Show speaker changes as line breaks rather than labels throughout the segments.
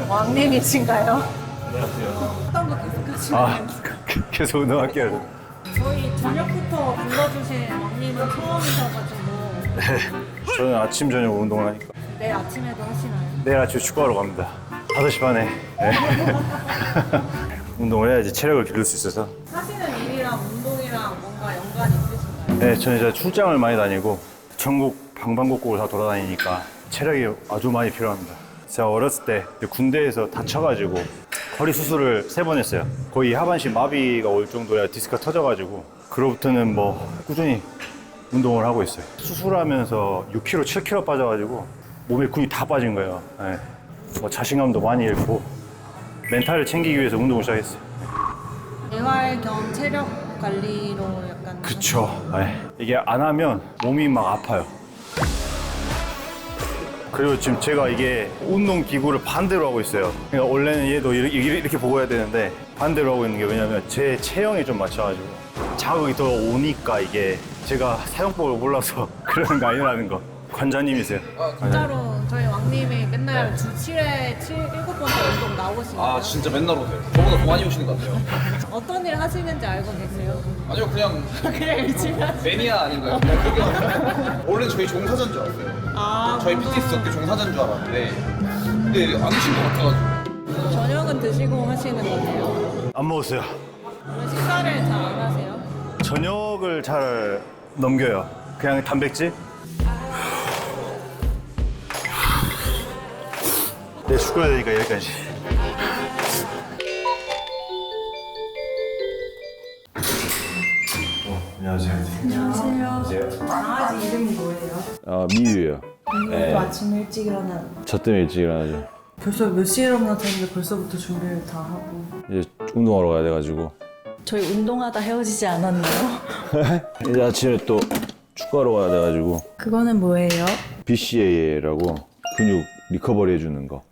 왕님이신가요?
안녕하세요.
어떤 거 계속 하시나요?
계속 운동할게요.
저희 저녁부터 불러주신 왕님은 처음이셔가지고
저는 아침 저녁 운동을 하니까
내일 아침에도 하시나요?
내일 아침 축구하러 갑니다. 5시 반에. 네. 운동을 해야지 체력을 기를 수 있어서.
하시는 일이랑 운동이랑 뭔가 연관이 있으신가요?
네, 저는 이제 출장을 많이 다니고 전국 방방곡곡을 다 돌아다니니까 체력이 아주 많이 필요합니다. 제가 어렸을 때 군대에서 다쳐가지고 허리 수술을 3번 했어요. 거의 하반신 마비가 올 정도야 디스크가 터져가지고 그로부터는 뭐 꾸준히 운동을 하고 있어요. 수술하면서 6kg, 7kg 빠져가지고 몸에 근육이 다 빠진 거예요. 네. 뭐 자신감도 많이 잃고 멘탈을 챙기기 위해서 운동을 시작했어요.
재활 겸 체력 관리로 약간
그쵸. 네. 이게 안 하면 몸이 막 아파요. 그리고 지금 제가 이게 운동 기구를 반대로 하고 있어요. 그러니까 원래는 얘도 이렇게 보고 해야 되는데 반대로 하고 있는 게 왜냐면 제 체형에 좀 맞춰가지고 자극이 더 오니까 이게 제가 사용법을 몰라서 그러는 거 아니라는 거. 관장님이세요.
진짜로 저희 왕님이 맨날 주 7회 7번째 운동 나오시나요?
아 진짜 맨날 오세요. 저보다 더 많이 오시는 것 같아요.
어떤 일 하시는지 알고 계세요?
아니요 그냥
그냥 열심히 하시
매니아 아닌가요? 그냥 그게 아니라 원래 저희 종사자인 줄 알았어요.
아,
저희 PT 수업 때 종사자인 줄 알았는데 근데 아니신 것 같아가지고.
저녁은 드시고 하시는 거예요?
안 먹었어요.
그럼 식사를 잘 안 하세요?
저녁을 잘 넘겨요. 그냥 단백질? 내 축구해야 되니까 여기까지. 안녕하세요.
안녕하세요. 강아지 이름이 뭐예요?
미유예요.
오늘도 아침 일찍 일어나.
저 때문에 일찍 일어나죠.
벌써 몇 시에 일어났는데 벌써부터 준비를 다 하고.
이제 운동하러 가야 돼가지고.
저희 운동하다 헤어지지 않았나요?
이제 아침에 또 축구하러 가야 돼가지고.
그거는 뭐예요?
BCAA라고 근육 리커버리 해주는 거.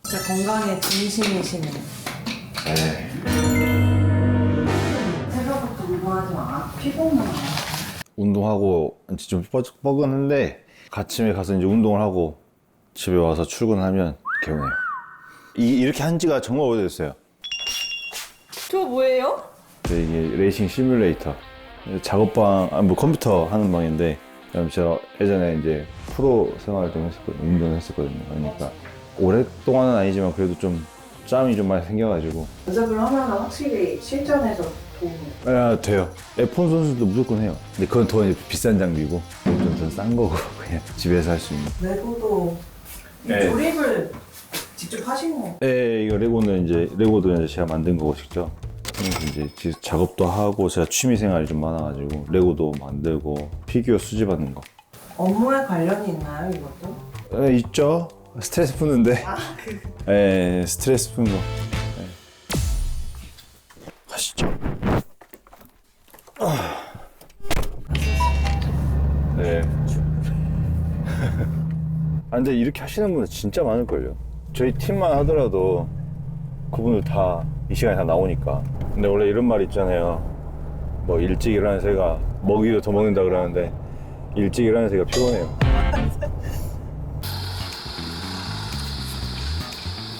진짜 건강에 진심이시네. 새벽부터 운동하지 마. 피곤해.
운동하고 이제 좀 뻐근한데 아침에 가서 이제 운동을 하고 집에 와서 출근하면 개운해요. 이렇게 한 지가 정말 오래됐어요.
저 뭐예요?
이게 레이싱 시뮬레이터. 작업방, 뭐 컴퓨터 하는 방인데 제가 예전에 이제 프로 생활을 좀 했었거든요. 운동을 했었거든요. 그러니까 오랫동안은 아니지만 그래도 좀 짬이 좀 많이 생겨가지고.
연습을 하면 확실히 실전에서 도움이.
돼요. F1 선수도 무조건 해요. 근데 그건 더 이제 비싼 장비고 좀 싼 거고 그냥 집에서 할 수 있는.
레고도
네.
조립을 직접 하신 거.
네, 이거 레고도 이제 제가 만든 거고 직접. 그래서 이제 작업도 하고 제가 취미 생활이 좀 많아가지고 레고도 만들고 피규어 수집하는 거.
업무에 관련이 있나요, 이것도?
네, 있죠. 스트레스 푸는데. 네, 스트레스 푸는 거. 네. 가시죠. 네. 아, 근데 이렇게 하시는 분들 진짜 많을걸요. 저희 팀만 하더라도 그분들 다 이 시간에 다 나오니까. 근데 원래 이런 말 있잖아요. 뭐 일찍 일어나는 새가 먹이도 더 먹는다 그러는데 일찍 일어나는 새가 피곤해요.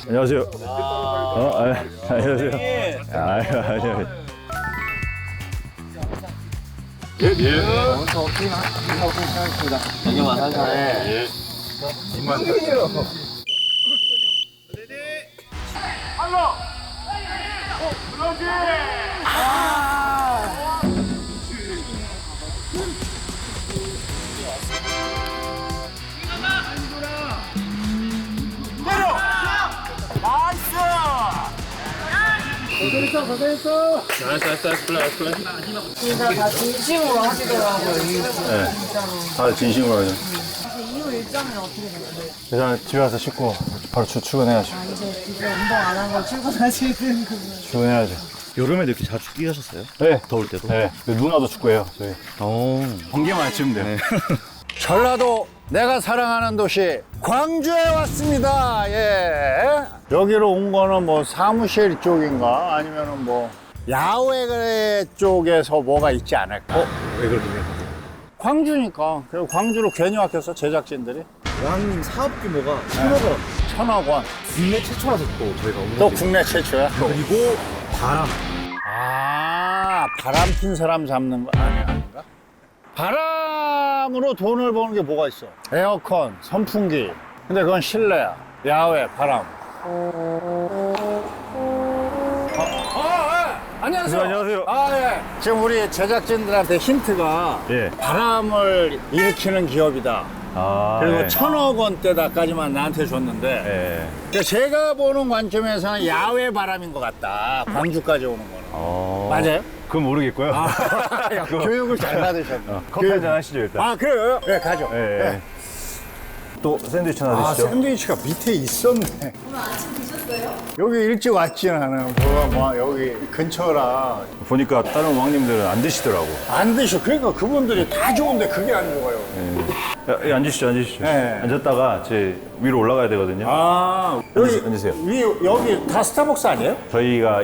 안녕하세요. 안녕하세요. 아유.
진짜 다 진심으로 하시더라고요,
네. 다들 진심으로 하죠.
이후 일정은 어떻게 되나요?
일단 집에 가서 씻고 바로 출근해야죠.
이제 운동 안 한 거 출근하시는 거예요.
출근해야죠.
여름에도 이렇게 자주 뛰셨어요?
네.
더울 때도?
네. 누나도 축구해요, 저희. 번개만 치면 돼요.
전라도 내가 사랑하는 도시 광주에 왔습니다. 예. 여기로 온 거는 뭐 사무실 쪽인가 아니면은 뭐 야외 쪽에서 뭐가 있지 않을까?
왜 그렇게 생각하세요?
광주니까. 그리고 광주로 괜히 왔겠어 제작진들이.
왕님 사업 규모가
1,000억 원.
국내 최초라서 또 저희가
또 국내 최초야?
그리고 바람.
아, 바람 핀 사람 잡는 거 아닌가? 바람으로 돈을 버는 게 뭐가 있어? 에어컨, 선풍기. 근데 그건 실내야. 야외, 바람. 안녕하세요.
네, 안녕하세요.
아, 예. 지금 우리 제작진들한테 힌트가
예.
바람을 일으키는 기업이다.
아,
그리고
예.
1,000억 원대다까지만 나한테 줬는데
예.
그러니까 제가 보는 관점에서는 야외 바람인 것 같다. 광주까지 오는 거는. 맞아요?
그건 모르겠고요.
교육을 잘 받으셨네.
커피 한잔 하시죠, 일단.
아, 그래요? 네, 가죠.
예, 예.
네.
또 샌드위치 하나
아,
드시죠.
샌드위치가 밑에 있었네.
오늘 아침 드셨어요?
여기 일찍 왔지, 나는. 뭐, 여기 근처라.
보니까 다른 왕님들은 안 드시더라고.
안 드셔. 그러니까 그분들이 다 좋은데 그게 안 좋아요.
야, 예, 앉으시죠, 앉으시죠.
네.
앉았다가 제 위로 올라가야 되거든요.
아, 여기,
앉으세요.
여기 다 스타벅스 아니에요?
저희가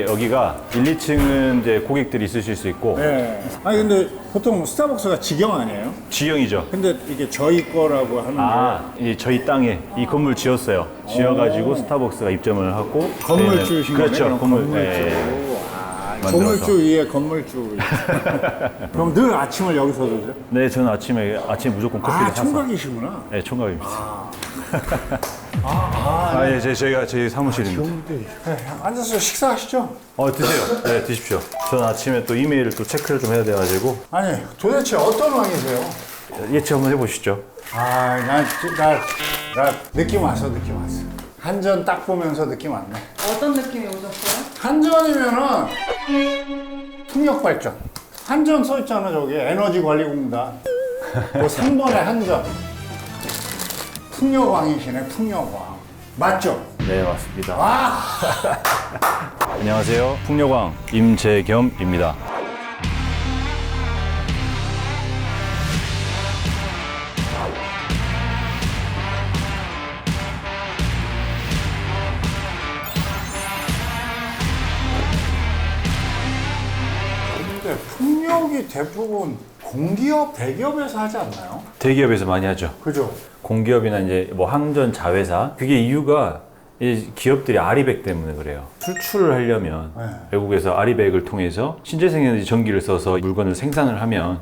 여기가 1, 2층은 이제 고객들이 있으실 수 있고
네. 아니, 근데 보통 스타벅스가 직영 아니에요?
지형이죠.
근데 이게 저희 거라고 하는
아, 이 저희 땅에 이 건물 지었어요. 지어가지고 스타벅스가 입점을 하고
건물주신 거네요?
그렇죠. 건물.
건물주.
예.
아,
만들어서.
건물주 위에 건물주. 그럼 늘 아침을 여기서 드세요?
네, 저는 아침에 무조건 커피를
아,
사서.
총각이시구나.
네, 총각입니다. 예, 저희가 저희 사무실입니다.
네, 앉아서 식사하시죠.
드세요. 네, 드십시오. 저는 아침에 또 이메일을 또 체크를 좀 해야 돼가지고
아니, 도대체 어떤 왕이세요?
예측 한번 해보시죠.
아, 나 느낌 왔어. 한전 딱 보면서 느낌 왔네.
어떤 느낌이 오셨어요?
한전이면은 풍력 발전. 한전 써 있잖아, 저기. 에너지관리공단. 뭐 3번에 한전. 풍력왕이시네, 풍력왕. 맞죠?
네, 맞습니다. 안녕하세요. 풍력왕 임재겸입니다.
근데 풍력이 대부분 공기업, 대기업에서 하지 않나요?
대기업에서 많이 하죠.
그죠?
공기업이나 이제 뭐 항전 자회사. 그게 이유가 이 기업들이 아리백 때문에 그래요. 수출을 하려면
네.
외국에서 아리백을 통해서 신재생에너지 전기를 써서 물건을 생산을 하면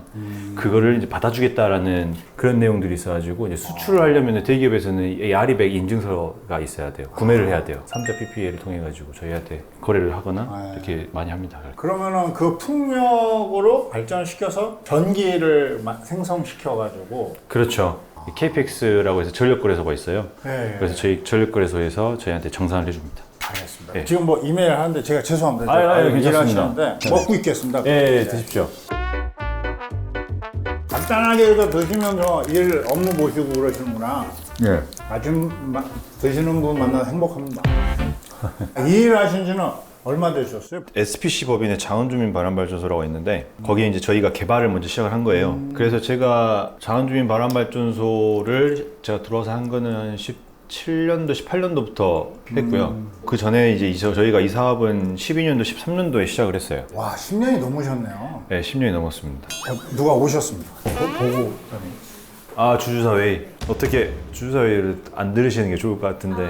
그거를 이제 받아주겠다라는 그런 내용들이 있어가지고 이제 수출을 하려면 대기업에서는 이 아리백 인증서가 있어야 돼요. 구매를 해야 돼요. 3자 PPA를 통해 가지고 저희한테 거래를 하거나
네.
이렇게 많이 합니다.
그러면은 그 풍력으로 발전시켜서 전기를 생성시켜가지고
그렇죠. KPX라고 해서 전력거래소가 있어요.
네.
그래서 저희 전력거래소에서 저희한테 정산을 해줍니다.
알겠습니다.
네.
지금 뭐 이메일 하는데 제가 죄송합니다.
괜찮습니다.
일하시는데 먹고 있겠습니다.
네, 드십시오.
간단하게 드시면서 일 업무 보시고 그러시는구나.
예.
아줌 드시는 분 만나서 행복합니다. 이 일 하신 지는 얼마 되셨어요?
SPC 법인의 자원주민 발전소라고 있는데 거기에 이제 저희가 개발을 먼저 시작을 한 거예요. 그래서 제가 자원주민 발전소를 제가 들어와서 한 거는 한 17년도, 18년도부터 했고요. 그 전에 이제 저희가 이 사업은 12년도, 13년도에 시작을 했어요.
와, 10년이 넘으셨네요.
네, 10년이 넘었습니다.
누가 오셨습니다. 보고
아, 주주사회의. 어떻게 주주사회를 안 들으시는 게 좋을 것 같은데.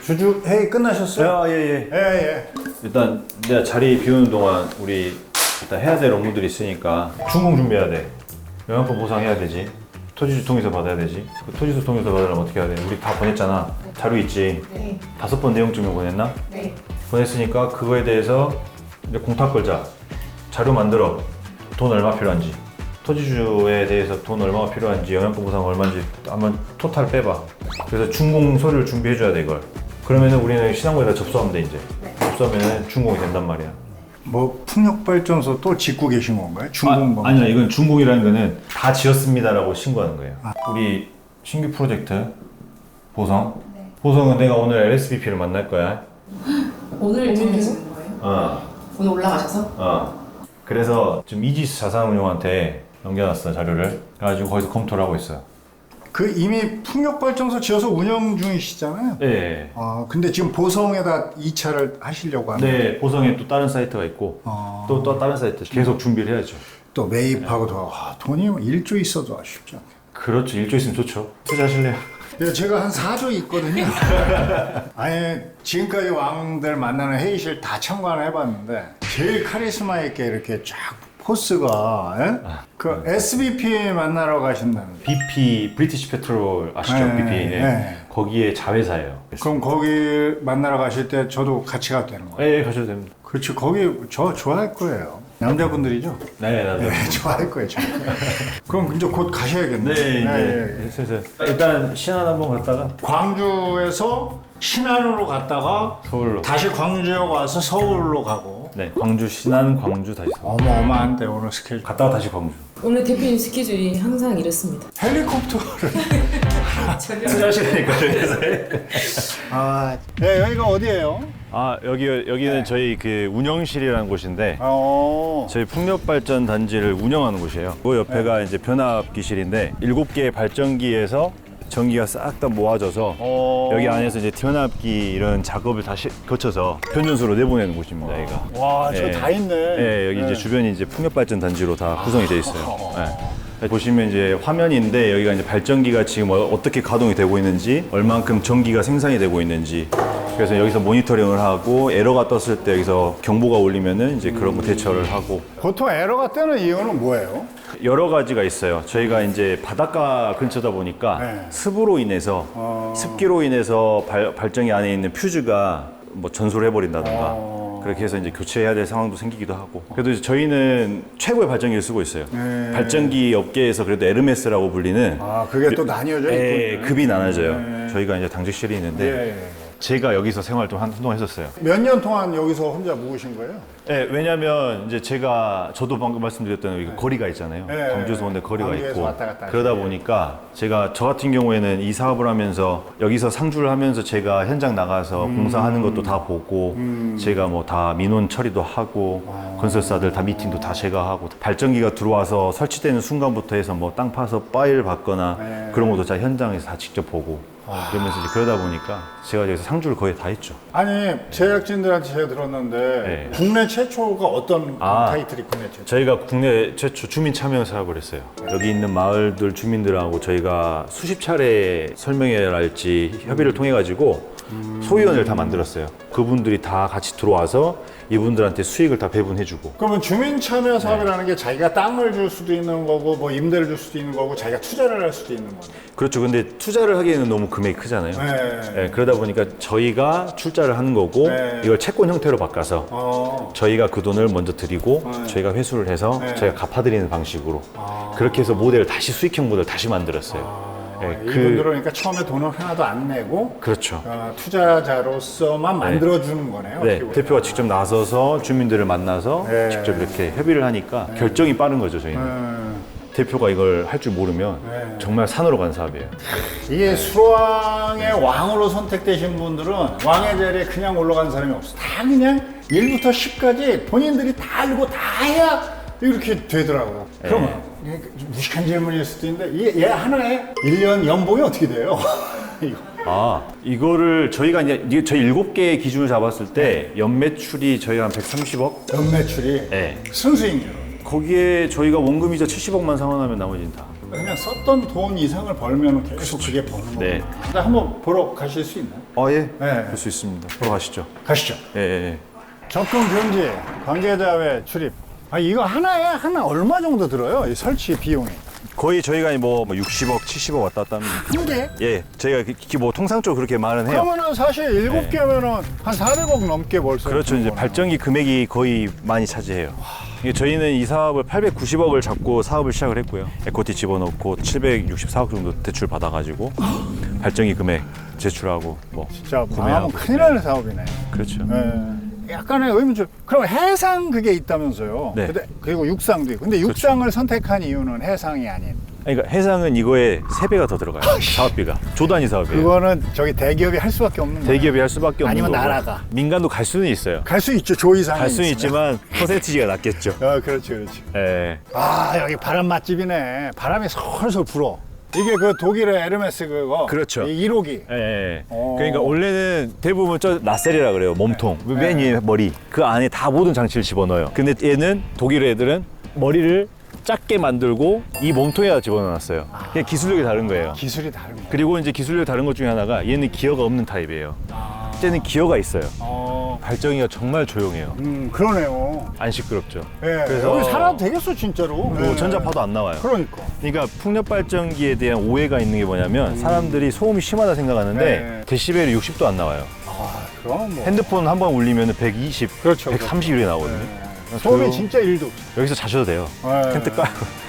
주주 회의 끝나셨어요?
예.
예.
일단 내가 자리 비우는 동안 우리 일단 해야 될 업무들이 있으니까 준공 준비해야 돼. 영양분 보상해야 되지. 토지수 통해서 받아야 되지. 그 토지수 통해서 받으려면 어떻게 해야 돼? 우리 다 보냈잖아. 자료 있지.
네.
5번 내용 증명 보냈나?
네.
보냈으니까 그거에 대해서 이제 공탁 걸자. 자료 만들어. 돈 얼마 필요한지. 토지주에 대해서 돈 얼마가 필요한지, 영양분 보상 얼마인지 한번 토탈 빼봐. 그래서 준공 서류를 준비해 줘야 돼, 이걸. 그러면은 우리는 신한고에다 접수하면 돼, 이제. 접수하면은 준공이 된단 말이야.
뭐 풍력발전소 또 짓고 계신 건가요? 준공
아니야, 이건 준공이라는 거는 다 지었습니다라고 신고하는 거예요. 우리 신규 프로젝트 보성. 보성은 내가 오늘 LSBP를 만날 거야.
오늘 들으시는 거예요? 오늘 올라가셔서?
그래서 지금 이지스 자산운용한테 넘겨놨어, 자료를. 그래가지고 거기서 검토를 하고 있어요.
그 이미 풍력발전소 지어서 운영 중이시잖아요.
네.
아, 근데 지금 보성에다 2차를 하시려고 하는.
네, 보성에 또 다른 사이트가 있고 또 다른 사이트 계속 준비를 해야죠.
또 매입하고 돈이 1조 있어도 쉽지 않아요.
그렇죠. 일조 있으면 좋죠. 투자하실래요?
제가 한 4조 있거든요. 아니 지금까지 왕들 만나는 회의실 다 참관을 해봤는데 제일 카리스마 있게 이렇게 쫙 포스가 그 SBP 만나러 가신다는데
BP 브리티시 페트롤 아시죠?
네,
BP
네.
거기에 자회사예요.
그럼 거기 만나러 가실 때 저도 같이 가도 되는 거예요?
예, 가셔도 됩니다.
그렇죠. 거기 저 좋아할 거예요. 남자분들이죠?
네, 나도.
네, 좋아할 거예요. 그럼 이제 곧 가셔야겠네요.
네, 슬슬. 일단 신안 한번 갔다가
광주에서 신안으로 갔다가
서울로.
다시 광주에 와서 서울로 가고
네, 광주 신안, 광주 다시 서울.
어마어마한데 오늘 스케줄.
갔다가 다시 광주.
오늘 대표님 스케줄이 항상 이렇습니다.
헬리콥터를.
투자하시니까 저기서.
네, 여기가 어디예요?
아, 여기는 저희 그 운영실이라는 곳인데 저희 풍력발전 단지를 운영하는 곳이에요. 그 옆에가 이제 변압기실인데 7개의 발전기에서 전기가 싹 다 모아져서 여기 안에서 이제 변압기 이런 작업을 다시 거쳐서 변전소로 내보내는 곳입니다. 여기가.
와, 저 다 있네.
네, 여기 이제 주변이 이제 풍력발전 단지로 다 구성이 되어 있어요. 네. 보시면 이제 화면인데 여기가 이제 발전기가 지금 어떻게 가동이 되고 있는지, 얼만큼 전기가 생산이 되고 있는지. 그래서 여기서 모니터링을 하고 에러가 떴을 때 여기서 경보가 울리면은 이제 그런 거 대처를 하고.
보통 에러가 뜨는 이유는 뭐예요?
여러 가지가 있어요. 저희가 이제 바닷가 근처다 보니까
네.
습으로 인해서 습기로 인해서 발전기 안에 있는 퓨즈가 뭐 전소를 해버린다든가 그렇게 해서 이제 교체해야 될 상황도 생기기도 하고. 그래도 이제 저희는 최고의 발전기를 쓰고 있어요. 발전기 업계에서 그래도 에르메스라고 불리는
그게 또 나뉘어져 있군요.
급이 나눠져요. 저희가 이제 당직실이 있는데 제가 여기서 생활 좀 한동안 했었어요.
몇 년 동안 여기서 혼자 묵으신 거예요?
네, 왜냐면 이제 저도 방금 말씀드렸던 여기 거리가 있잖아요.
네.
광주에서 오는데 거리가
광주에서
있고.
왔다 갔다
그러다 보니까 저 같은 경우에는 이 사업을 하면서 여기서 상주를 하면서 제가 현장 나가서 공사하는 것도 다 보고 제가 뭐 다 민원 처리도 하고 건설사들 다 미팅도 다 제가 하고 발전기가 들어와서 설치되는 순간부터 해서 뭐 땅 파서 파일 받거나 그런 것도 제가 현장에서 다 직접 보고 그러면서 이제 그러다 보니까 제가 여기서 상주를 거의 다 했죠.
아니 제작진들한테 제가 들었는데
네.
국내 최초가 어떤 타이틀이 국내 최초?
저희가 국내 최초 주민 참여 사업을 했어요. 여기 있는 마을들 주민들하고 저희가 수십 차례 설명회랄지 협의를 통해 가지고 소위원회를 다 만들었어요. 그분들이 다 같이 들어와서 이분들한테 수익을 다 배분해주고.
그러면 주민 참여 사업이라는 게 자기가 땅을 줄 수도 있는 거고 뭐 임대를 줄 수도 있는 거고 자기가 투자를 할 수도 있는 거죠.
그렇죠. 근데 투자를 하기에는 너무 금액이 크잖아요. 네, 그러다 보니까 저희가 출자를 하는 거고 이걸 채권 형태로 바꿔서 저희가 그 돈을 먼저 드리고 저희가 회수를 해서 저희가 갚아드리는 방식으로 그렇게 해서 모델을 다시 수익형 모델을 다시 만들었어요.
이분들은 그러니까 처음에 돈을 하나도 안 내고
그렇죠.
투자자로서만 만들어주는 거네요.
네,
어떻게
대표가 직접 나서서 주민들을 만나서 직접 이렇게 협의를 하니까 결정이 빠른 거죠, 저희는. 대표가 이걸 할 줄 모르면 정말 산으로 간 사업이에요.
이게 수로왕의 왕으로 선택되신 분들은 왕의 자리에 그냥 올라간 사람이 없어. 다 그냥 1부터 10까지 본인들이 다 알고 다 해야 이렇게 되더라고요. 그러면 무식한 질문일 수도 있는데 얘 하나에 1년 연봉이 어떻게 돼요? 이거.
이거를 저희가 이제 저희 7개의 기준을 잡았을 때 연매출이 저희가 한 130억?
연매출이
네.
순수익률.
거기에 저희가 원금이자 70억만 상환하면 나머지는 다.
그냥 썼던 돈 이상을 벌면 계속 그게 버는 거예요.
네.
근데 한번 보러 가실 수 있나요?
예.
네.
볼 수 있습니다. 보러 가시죠.
가시죠.
예.
접근 금지, 관계자회 출입. 이거 하나에 얼마 정도 들어요? 이 설치 비용이.
거의 저희가 뭐 60억, 70억 왔다 갔다 합니다.
근데
예. 저희가 뭐 통상적으로 그렇게 말은 해요.
그러면은 사실 7개면은 한 400억 넘게 벌 수 있는
그렇죠. 이제
거네요.
발전기 금액이 거의 많이 차지해요. 이게 저희는 이 사업을 890억을 잡고 사업을 시작을 했고요. 에코티 집어넣고 764억 정도 대출 받아가지고 발전기 금액 제출하고 뭐
진짜 마음은
구매하고.
큰일 나는 사업이네.
그렇죠.
약간의 의문점. 그럼 해상 그게 있다면서요?
네.
그리고 육상도 있고. 근데 육상을 선택한 이유는 해상이 아닌.
그러니까 해상은 이거에 3배가 더 들어가요. 사업비가. 조 단위 사업이에요.
그거는 저기 대기업이 할 수밖에 없는 거예요.
대기업이 할 수밖에 없는
아니면
거고.
나라가.
민간도 갈 수는 있어요.
갈 수 있죠. 조 이상은
갈 수는
있으면.
있지만 퍼센티지가 낮겠죠.
그렇지.
예.
여기 바람 맛집이네. 바람이 솔솔 불어. 이게 그 독일의 에르메스 그거.
그렇죠.
1호기.
예. 그러니까 원래는 대부분 나셀이라 그래요. 몸통. 맨 위에 머리. 그 안에 다 모든 장치를 집어넣어요. 근데 얘는 독일 애들은 머리를 작게 만들고 이 몸통에다 집어넣었어요. 그냥 기술력이 다른 거예요.
기술이 다른 거야.
그리고 이제 기술력이 다른 것 중에 하나가 얘는 기어가 없는 타입이에요. 쟤는 기어가 있어요. 발전기가 정말 조용해요.
그러네요.
안 시끄럽죠.
예,
그래서
여기 살아도 되겠어 진짜로.
뭐 전자파도 안 나와요.
그러니까.
풍력 발전기에 대한 오해가 있는 게 뭐냐면 사람들이 소음이 심하다 생각하는데
네.
데시벨이 60도 안 나와요.
그럼 뭐.
핸드폰 한 번 울리면 120,
그렇죠,
130 이렇게 나오거든요.
소음이 진짜 일도 없어.
여기서 자셔도 돼요. 텐트 깔고.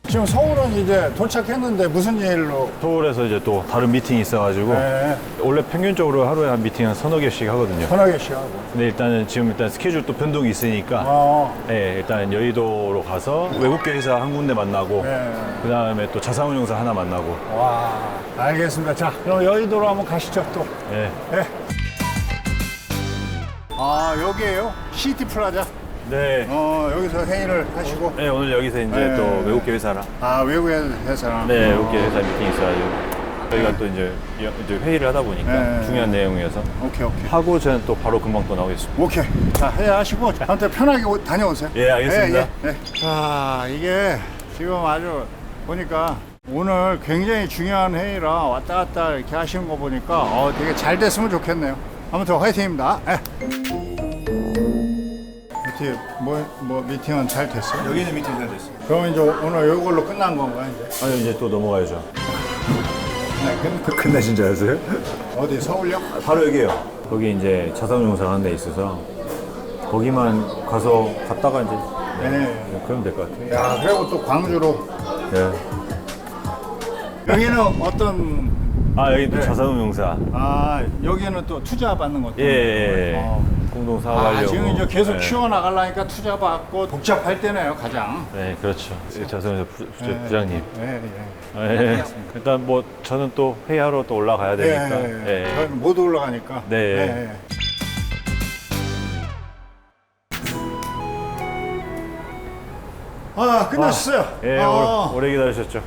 지금 서울은 이제 도착했는데 무슨 일로?
서울에서 이제 또 다른 미팅이 있어가지고
네.
원래 평균적으로 하루에 한 미팅 한 서너 개씩 하거든요.
편하게 쉬하고.
근데 일단은 지금 스케줄 또 변동이 있으니까 네, 일단 여의도로 가서 외국계 회사 한 군데 만나고 그 다음에 또 자산운용사 하나 만나고.
와, 알겠습니다. 자, 그럼 여의도로 한번 가시죠 또.
네.
아, 여기에요? 시티 플라자.
네.
여기서 회의를 하시고.
네, 오늘 여기서 이제
네.
또 외국계 회사랑.
아, 외국에 회사랑.
네, 외국계 회사 미팅이 있어가지고 저희가 또 이제 회의를 하다 보니까
네.
중요한 내용이어서
오케이.
하고 저는 또 바로 금방 또 나오겠습니다.
오케이. 자, 회의하시고 아무튼 편하게 다녀오세요.
예, 알겠습니다.
자, 이게 지금 아주 보니까 오늘 굉장히 중요한 회의라 왔다 갔다 이렇게 하시는 거 보니까 되게 잘 됐으면 좋겠네요. 아무튼 화이팅입니다. 미팅은 잘 됐어요?
여기는 미팅 잘 됐어요.
그럼 이제 오늘 이걸로 끝난 건가요, 이제?
아니, 이제 또 넘어가야죠.
끝내신 줄 아세요?
어디, 서울역?
바로 여기에요. 거기 이제 자산운용사 하는 데 있어서 거기만 가서 갔다가 이제
네.
그러면 될 것 같아요.
야, 그리고 또 광주로.
네.
여기는 어떤,
여기 또 자산운용사.
여기는 또 투자 받는 것도.
예. 공동 사업하려고.
지금 이제 계속
네.
키워나가려니까 투자 받고 복잡할 때네요, 가장.
네, 그렇죠. 자산운용사 부장님.
예.
일단 뭐 저는 또 회의하러 또 올라가야 되니까.
저희는 못 올라가니까.
네.
끝났어요.
예, 오래 기다리셨죠.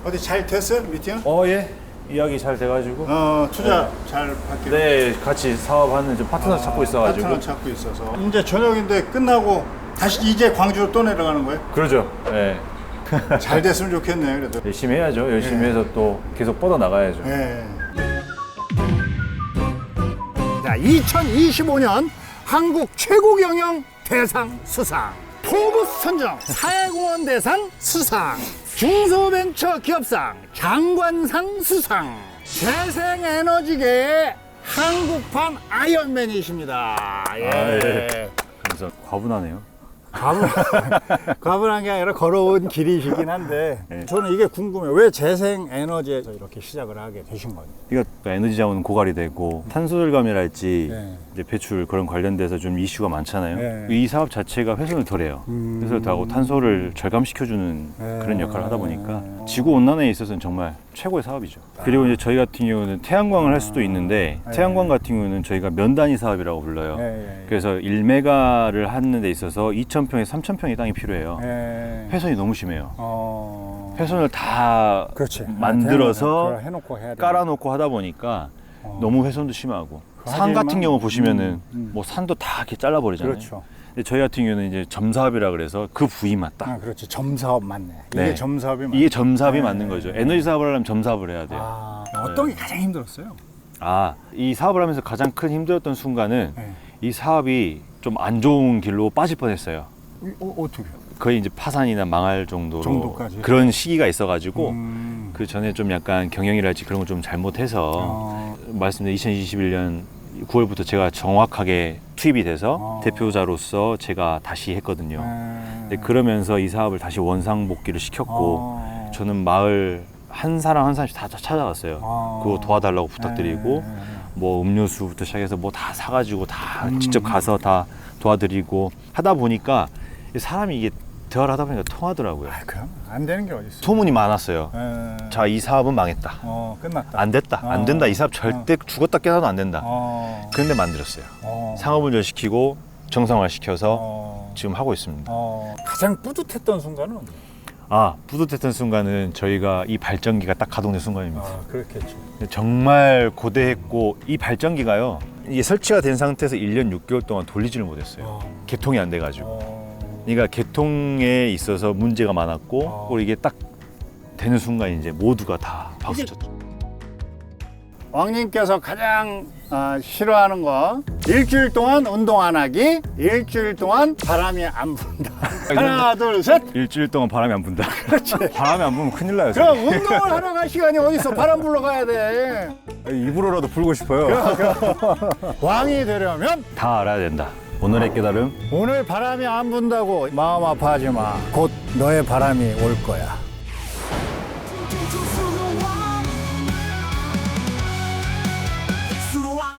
어디 잘 됐어요, 미팅?
예. 이야기 잘 돼가지고.
투자 잘 받게.
네, 같이 사업하는 좀 파트너 찾고 있어가지고.
파트너 찾고 있어서. 이제 저녁인데 끝나고 다시 이제 광주로 또 내려가는 거예요?
그러죠. 네.
잘 됐으면 좋겠네요, 그래도.
열심히 해야죠. 열심히 해서 또 계속 뻗어 나가야죠.
자, 2025년 한국 최고 경영 대상 수상, 포브스 선정 사회공헌 대상 수상, 중소벤처 기업상 장관상 수상, 재생에너지계의 한국판 아이언맨이십니다.
예. 감사합니다. 과분하네요.
과분한 게 아니라 걸어온 길이시긴 한데 저는 이게 궁금해요. 왜 재생에너지에서 이렇게 시작을 하게 되신 거예요?
그러니까 에너지 자원은 고갈이 되고 탄소 절감이랄지 이제 배출 그런 관련돼서 좀 이슈가 많잖아요. 이 사업 자체가 훼손을 덜해요. 훼손을 덜하고 탄소를 절감시켜주는 그런 역할을 하다 보니까 지구 온난화에 있어서는 정말 최고의 사업이죠. 그리고 이제 저희 같은 경우는 태양광을 할 수도 있는데 태양광 같은 경우는 저희가 면단위 사업이라고 불러요. 그래서 1메가를 하는 데 있어서 2,000평에 3,000평의 땅이 필요해요. 훼손이 너무 심해요. 훼손을 다 만들어서 깔아놓고 하다 보니까 너무 훼손도 심하고 산 같은 경우 보시면은 뭐 산도 다 이렇게 잘라버리잖아요. 근데 저희 같은 경우는 이제 점사업이라 그래서 그 부위만 딱.
그렇지. 점사업 맞네. 이게 점사업이 맞네.
이게 점사업이 맞는 거죠. 에너지 사업을 하려면 점사업을 해야 돼요.
어떤 게 가장 힘들었어요?
이 사업을 하면서 가장 큰 힘들었던 순간은 이 사업이 좀 안 좋은 길로 빠질 뻔했어요.
어떻게요?
거의 이제 파산이나 망할 정도로
정도까지?
그런 시기가 있어가지고 그 전에 좀 약간 경영이랄지 그런 걸 좀 잘못해서 말씀드린 2021년 9월부터 제가 정확하게 투입이 돼서 대표자로서 제가 다시 했거든요. 근데 그러면서 이 사업을 다시 원상복귀를 시켰고 저는 마을 한 사람 한 사람씩 다 찾아갔어요. 그거 도와달라고 부탁드리고 뭐 음료수부터 시작해서 뭐 다 사가지고 다 직접 가서 다 도와드리고 하다 보니까 사람이 이게 대화를 하다 보니까 통하더라고요.
그럼 안 되는 게 어디 있어요?
소문이 많았어요. 자, 이 사업은 망했다.
끝났다.
안 됐다. 안 된다. 이 사업 절대 죽었다 깨어나도 안 된다. 그런데 만들었어요. 상업운전 시키고 정상화 시켜서 지금 하고 있습니다.
가장 뿌듯했던 순간은 언제?
뿌듯했던 순간은 저희가 이 발전기가 딱 가동된 순간입니다.
그렇겠죠.
정말 고대했고 이 발전기가요. 이게 설치가 된 상태에서 1년 6개월 동안 돌리지를 못했어요. 개통이 안 돼가지고. 그러니까 개통에 있어서 문제가 많았고 그리고 이게 딱 되는 순간 이제 모두가 다 박수 쳤죠.
왕님께서 가장 싫어하는 거 일주일 동안 운동 안 하기, 일주일 동안 바람이 안 분다. 하나 둘 셋.
일주일 동안 바람이 안 분다. 바람이 안 부면 큰일 나요.
그럼 운동을 하러 갈 시간이 어딨어. 바람 불러 가야 돼.
입으로라도 불고 싶어요.
왕이 되려면
다 알아야 된다. 오늘의 깨달음.
오늘 바람이 안 분다고 마음 아파하지 마. 곧 너의 바람이 올 거야.